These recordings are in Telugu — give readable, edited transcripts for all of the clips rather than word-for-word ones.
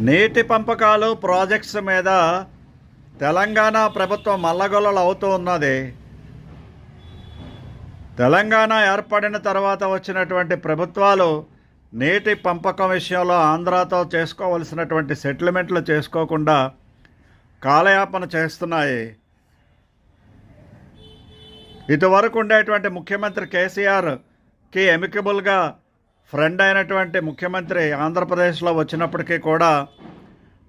నీటి పంపకాలు ప్రాజెక్ట్స్ మీద తెలంగాణ ప్రభుత్వం మల్లగొల్లలు అవుతూ ఉన్నది. తెలంగాణ ఏర్పడిన తర్వాత వచ్చినటువంటి ప్రభుత్వాలు నీటి పంపకం విషయంలో ఆంధ్రాతో చేసుకోవలసినటువంటి సెటిల్మెంట్లు చేసుకోకుండా కాలయాపన చేస్తున్నాయి. ఇదివరకు ఉండేటువంటి ముఖ్యమంత్రి కేసీఆర్కి ఎమికబుల్గా ఫ్రెండ్ అయినటువంటి ముఖ్యమంత్రి ఆంధ్రప్రదేశ్లో వచ్చినప్పటికీ కూడా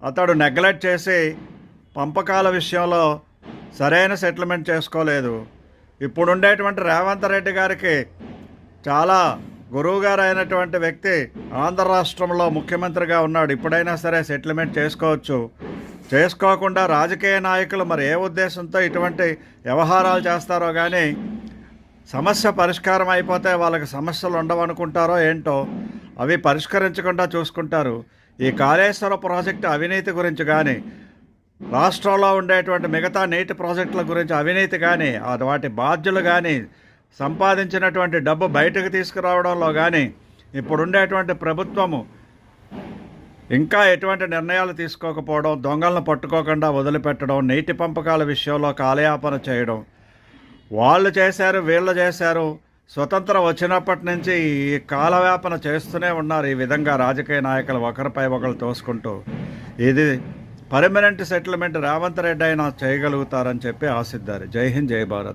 అతడు నెగ్లెక్ట్ చేసి పంపకాల విషయంలో సరైన సెటిల్మెంట్ చేసుకోలేదు. ఇప్పుడుండేటువంటి రేవంత్ రెడ్డి గారికి చాలా గురువుగారు అయినటువంటి వ్యక్తి ఆంధ్ర రాష్ట్రంలో ముఖ్యమంత్రిగా ఉన్నాడు. ఇప్పుడైనా సరే సెటిల్మెంట్ చేసుకోవచ్చు. చేసుకోకుండా రాజకీయ నాయకులు మరి ఏ ఉద్దేశంతో ఇటువంటి వ్యవహారాలు చేస్తారో కానీ సమస్య పరిష్కారం అయిపోతే వాళ్ళకి సమస్యలు ఉండవనుకుంటారో ఏంటో అవి పరిష్కరించకుండా చూసుకుంటారు. ఈ కాళేశ్వర ప్రాజెక్టు అవినీతి గురించి కానీ రాష్ట్రంలో ఉండేటువంటి మిగతా నీటి ప్రాజెక్టుల గురించి అవినీతి కానీ వాటి బాధ్యులు కానీ సంపాదించినటువంటి డబ్బు బయటకు తీసుకురావడంలో కానీ ఇప్పుడుండేటువంటి ప్రభుత్వము ఇంకా ఎటువంటి నిర్ణయాలు తీసుకోకపోవడం, దొంగలను పట్టుకోకుండా వదిలిపెట్టడం, నీటి పంపకాల విషయంలో కాలయాపన చేయడం, వాళ్ళు చేశారు వీళ్ళు చేశారు, స్వతంత్రం వచ్చినప్పటి నుంచి ఈ కాలయాపన చేస్తూనే ఉన్నారు. ఈ విధంగా రాజకీయ నాయకులు ఒకరిపై ఒకరు తోసుకుంటూ ఇది పర్మనెంట్ సెటిల్మెంట్ రేవంత్ రెడ్డి అయినా చేయగలుగుతారని చెప్పి ఆశిద్దారు. జై హింద్, జై భారత్.